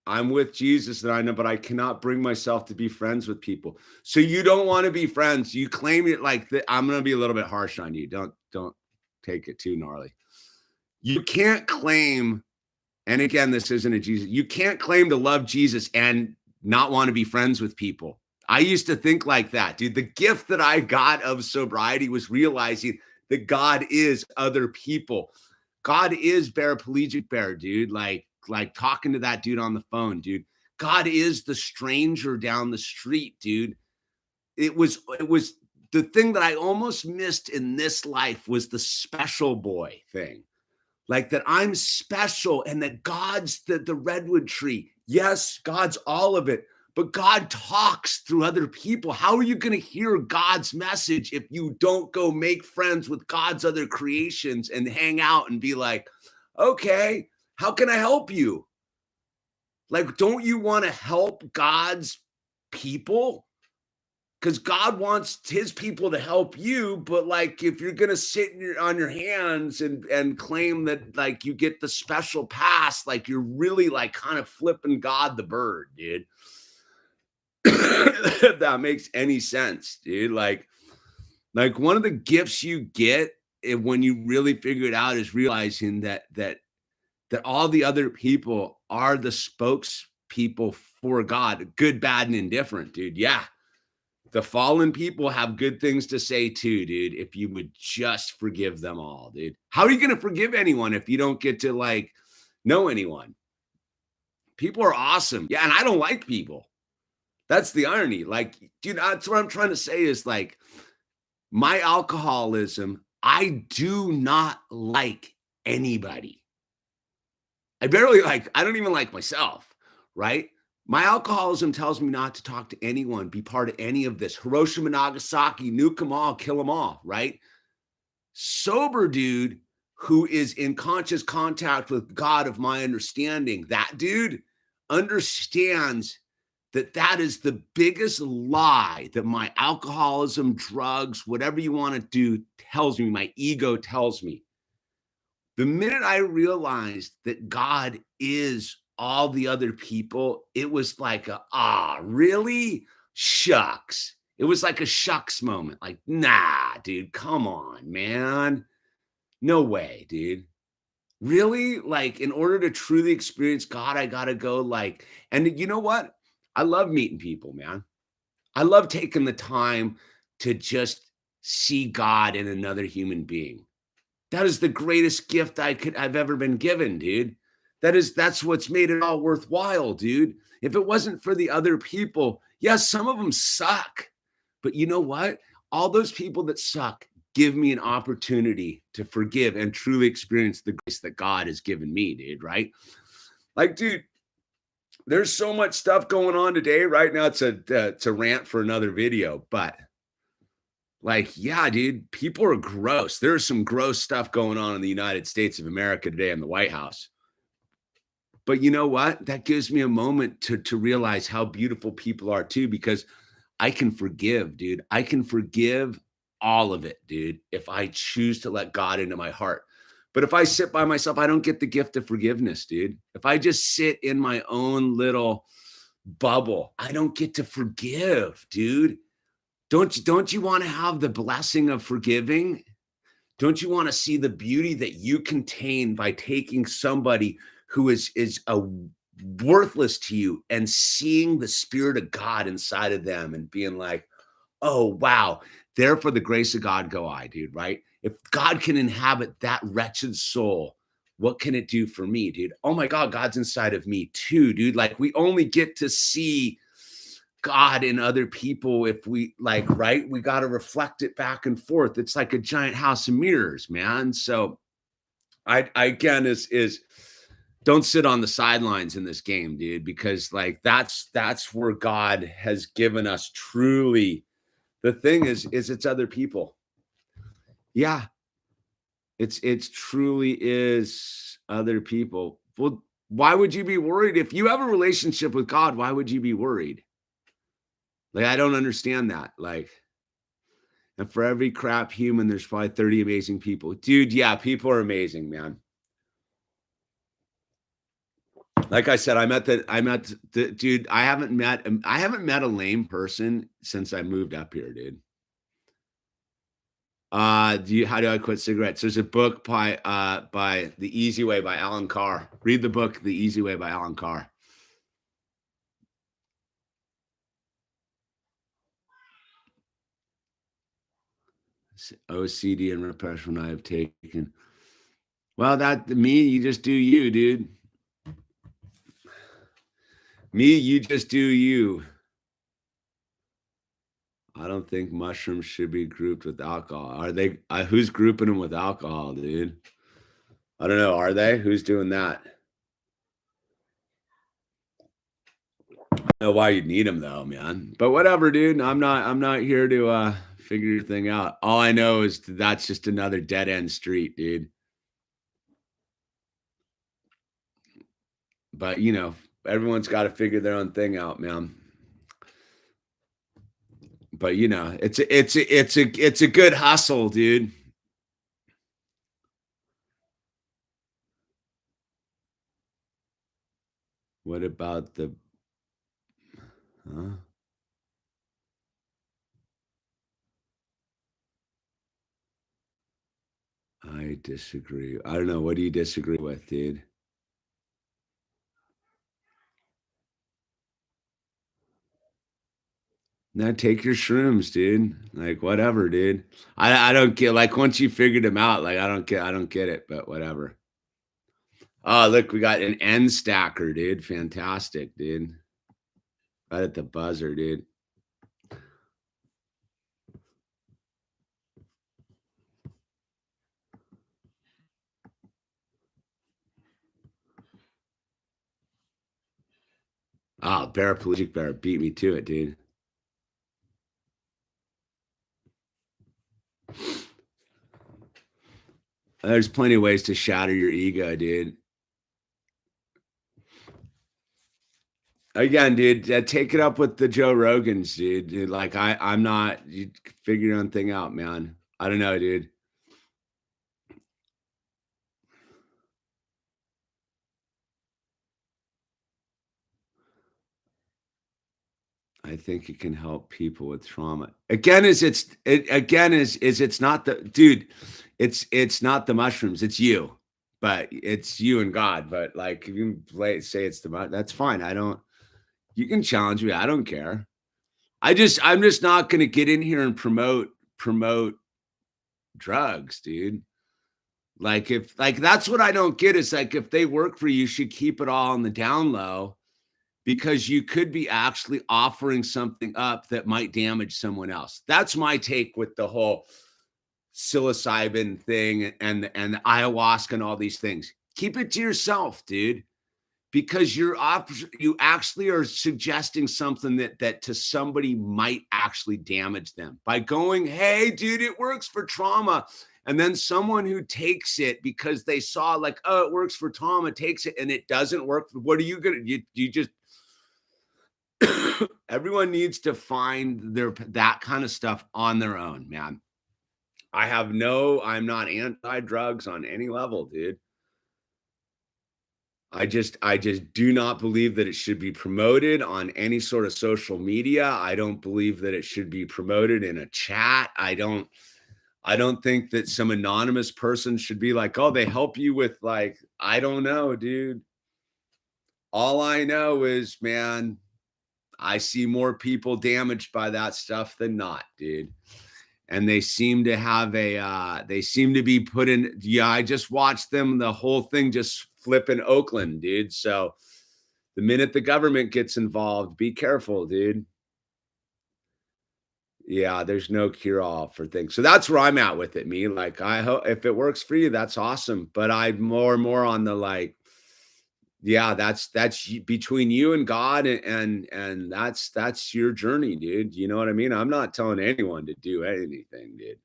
I'm with Jesus that I know, but I cannot bring myself to be friends with people. So you don't want to be friends. You claim it like that. I'm gonna be a little bit harsh on you. Don't take it too gnarly. You can't claim, and again, this isn't a Jesus, you can't claim to love Jesus and not want to be friends with people. I used to think like that, dude. The gift that I got of sobriety was realizing that God is other people. God is paraplegic bear, dude. Like talking to that dude on the phone, dude. God is the stranger down the street, dude. It was the thing that I almost missed in this life was the special boy thing. Like that I'm special and that God's the redwood tree. Yes, God's all of it, but God talks through other people. How are you going to hear God's message if you don't go make friends with God's other creations and hang out and be like, okay, how can I help you? Like, don't you want to help God's people? Because God wants his people to help you, but like if you're gonna sit on your hands and claim that like you get the special pass, like you're really like kind of flipping God the bird, dude. If that makes any sense, dude. Like one of the gifts you get when you really figure it out is realizing that all the other people are the spokespeople for God, good, bad, and indifferent, dude. Yeah, the fallen people have good things to say too, dude. If you would just forgive them all, dude. How are you going to forgive anyone if you don't get to like know anyone? People are awesome. Yeah. And I don't like people. That's the irony. Like, dude, that's what I'm trying to say is like my alcoholism, I do not like anybody. I don't even like myself, right? My alcoholism tells me not to talk to anyone, be part of any of this. Hiroshima, Nagasaki, nuke them all, kill them all, right? Sober dude who is in conscious contact with God of my understanding, that dude understands that is the biggest lie that my alcoholism, drugs, whatever you want to do tells me, my ego tells me. The minute I realized that God is all the other people, it was like, really? Shucks. It was like a shucks moment. Like, nah, dude, come on, man. No way, dude. Really? Like, in order to truly experience God, I gotta go like, and you know what? I love meeting people, man. I love taking the time to just see God in another human being. That is the greatest gift I've ever been given, dude. That's what's made it all worthwhile, dude. If it wasn't for the other people, yes, some of them suck. But you know what? All those people that suck give me an opportunity to forgive and truly experience the grace that God has given me, dude, right? Like, dude, there's so much stuff going on today. Right now, it's a rant for another video, but like, yeah, dude, people are gross. There's some gross stuff going on in the United States of America today in the White House. But you know what? That gives me a moment to realize how beautiful people are too, because I can forgive, dude. I can forgive all of it, dude, if I choose to let God into my heart. But if I sit by myself, I don't get the gift of forgiveness, dude. If I just sit in my own little bubble, I don't get to forgive, dude. Don't you want to have the blessing of forgiving? Don't you want to see the beauty that you contain by taking somebody who is a worthless to you and seeing the spirit of God inside of them and being like, oh wow, therefore the grace of God go I, dude, right? If God can inhabit that wretched soul, what can it do for me, dude? Oh my God, God's inside of me too, dude. Like, we only get to see God in other people if we like, right? We got to reflect it back and forth. It's like a giant house of mirrors, man. So I again is don't sit on the sidelines in this game, dude, because like that's where God has given us truly. The thing is it's other people. Yeah, it's truly is other people. Well, why would you be worried if you have a relationship with God? Why would you be worried? Like, I don't understand that. Like, and for every crap human, there's probably 30 amazing people. Dude, yeah, people are amazing, man. Like I said, I met the dude. I haven't met a lame person since I moved up here, dude. How do I quit cigarettes? There's a book by The Easy Way by Alan Carr. Read the book The Easy Way by Alan Carr. OCD and repression I have taken. Well, that me, you just do you, dude. Me, you just do you. I don't think mushrooms should be grouped with alcohol. Are they? Who's grouping them with alcohol, dude? I don't know. Are they? Who's doing that? I don't know why you'd need them though, man. But whatever, dude. I'm not here to figure your thing out. All I know is that's just another dead end street, dude. But you know, everyone's got to figure their own thing out, man. But you know, it's a good hustle, dude. What about the huh? I disagree. I don't know. What do you disagree with, dude? Now take your shrooms, dude. Like whatever, dude. I don't get like once you figured them out, like I don't get it, but whatever. Oh, look, we got an end stacker, dude. Fantastic, dude. Right at the buzzer, dude. Oh, paraplegic bear beat me to it, dude. There's plenty of ways to shatter your ego, dude. Again, dude, take it up with the Joe Rogans, dude. Like I'm not. You figure your own thing out, man. I don't know, dude. I think it can help people with trauma. Again, it's not the dude, it's not the mushrooms, it's you. But it's you and God. But like if you say it's that's fine. I don't you can challenge me. I don't care. I'm just not gonna get in here and promote drugs, dude. Like if like that's what I don't get is like if they work for you, you should keep it all on the down low because you could be actually offering something up that might damage someone else. That's my take with the whole psilocybin thing and the ayahuasca and all these things. Keep it to yourself, dude, because you actually are suggesting something that to somebody might actually damage them by going, "Hey, dude, it works for trauma." And then someone who takes it because they saw like, "Oh, it works for trauma," takes it and it doesn't work. What are you gonna you just everyone needs to find that kind of stuff on their own, man. I'm not anti-drugs on any level, dude. I just do not believe that it should be promoted on any sort of social media. I don't believe that it should be promoted in a chat. I don't think that some anonymous person should be like, "Oh, they help you with like, I don't know, dude." All I know is, man, I see more people damaged by that stuff than not, dude. And they seem to have they seem to be put in. Yeah, I just watched them, the whole thing just flip in Oakland, dude. So the minute the government gets involved, be careful, dude. Yeah, there's no cure all for things. So that's where I'm at with it. Me, like, I hope if it works for you, that's awesome. But I'm more and more on the like, yeah, between you and God, and that's your journey, dude. You know what I mean? I'm not telling anyone to do anything, dude.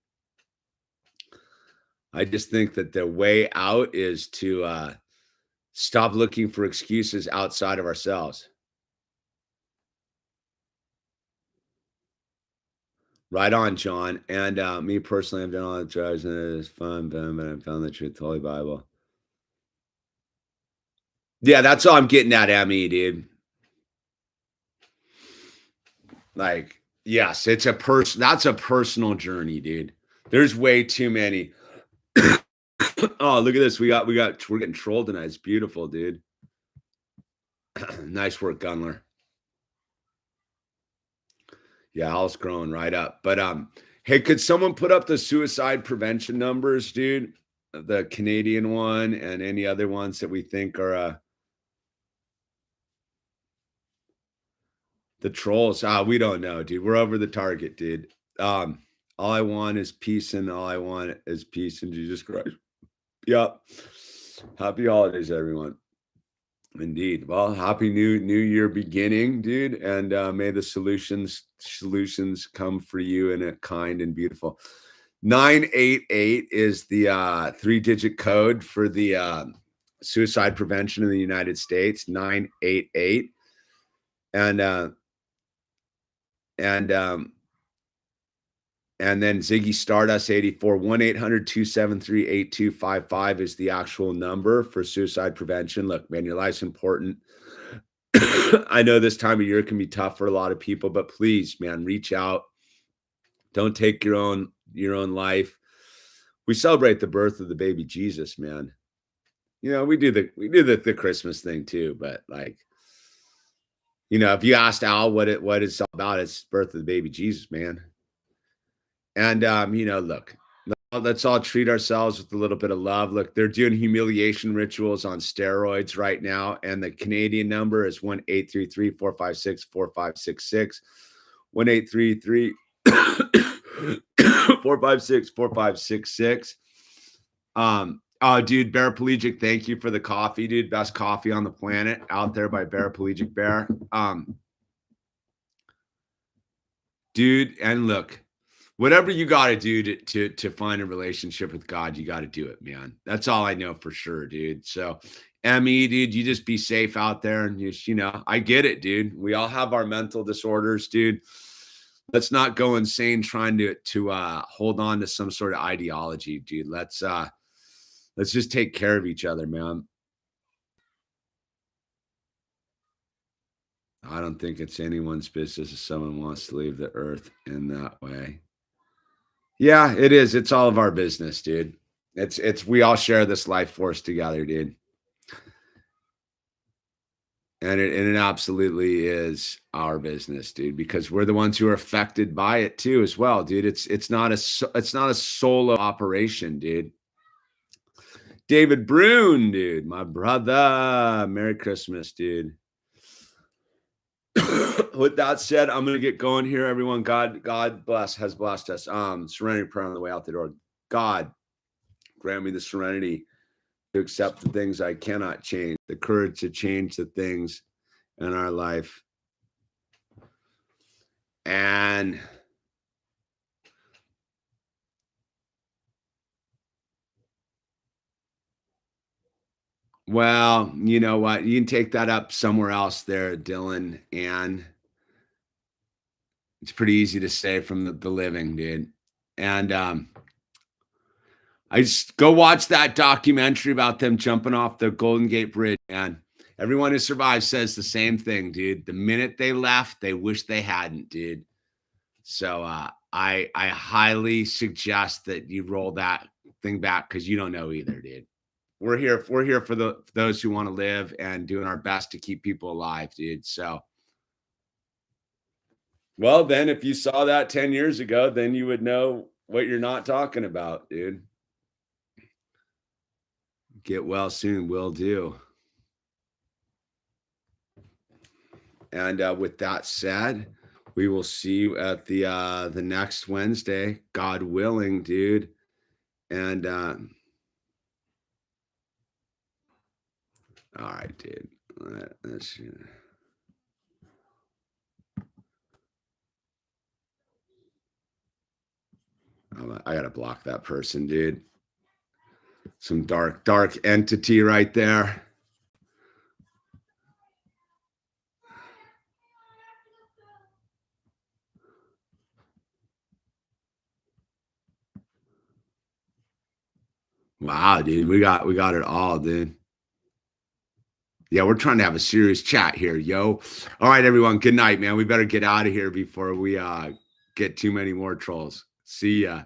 I just think that the way out is to stop looking for excuses outside of ourselves. Right on, John. And me personally, I've done all the drugs and it's fun, but I found the truth, Holy Bible. Yeah, that's all I'm getting at, Me, dude. Like, yes, that's a personal journey, dude. There's way too many. Oh, look at this. We're getting trolled tonight. It's beautiful, dude. Nice work, Gunler. Yeah, all's growing right up. But hey, could someone put up the suicide prevention numbers, dude? The Canadian one and any other ones that we think are the trolls. We don't know, dude. We're over the target, dude. All I want is peace, and all I want is peace in Jesus Christ. Yep. Happy holidays, everyone. Indeed. Well, happy new year beginning, dude. And may the solutions come for you in a kind and beautiful. 988 is the 3-digit code for the suicide prevention in the United States. 988. And and then Ziggy Stardust 84 1-800-273-8255 is the actual number for suicide prevention. Look, man, your life's important. I know this time of year can be tough for a lot of people, but please, man, reach out. Don't take your own life. We celebrate the birth of the baby Jesus, man. You know, we do the Christmas thing too, but like, you know, if you asked Al what it's all about, it's birth of the baby Jesus, man. And you know, look, let's all treat ourselves with a little bit of love. Look, they're doing humiliation rituals on steroids right now, and the Canadian number is 1-833-456-4566. 1-833 456-4566. Oh, dude, Paraplegic, thank you for the coffee, dude. Best coffee on the planet out there by Paraplegic Bear. Dude, and look, whatever you got to do to find a relationship with God, you got to do it, man. That's all I know for sure, dude. So, Me, dude, you just be safe out there, and you know, I get it, dude. We all have our mental disorders, dude. Let's not go insane trying to hold on to some sort of ideology, dude. Let's just take care of each other, man. I don't think it's anyone's business if someone wants to leave the earth in that way. Yeah, it is. It's all of our business, dude. It's we all share this life force together, dude. And it absolutely is our business, dude, because we're the ones who are affected by it too as well, dude. It's not a solo operation, dude. David Brune, dude, my brother. Merry Christmas, dude. With that said, I'm gonna get going here, everyone. God has blessed us. Serenity prayer on the way out the door. God, grant me the serenity to accept the things I cannot change, the courage to change the things in our life. And well, you know what? You can take that up somewhere else there, Dylan. And it's pretty easy to say from the living, dude. And I just go watch that documentary about them jumping off the Golden Gate Bridge, man. Everyone who survived says the same thing, dude. The minute they left, they wish they hadn't, dude. So I highly suggest that you roll that thing back because you don't know either, dude. We're here for those who want to live and doing our best to keep people alive, dude. So well, then if you saw that 10 years ago, then you would know what you're not talking about, dude. Get well soon, will do. And with that said, we will see you at the next Wednesday, God willing, dude. And all right, dude. Let's I gotta block that person, dude. Some dark entity right there. Wow, dude. We got it all, dude. Yeah, we're trying to have a serious chat here, yo. All right, everyone. Good night, man. We better get out of here before we get too many more trolls. See ya.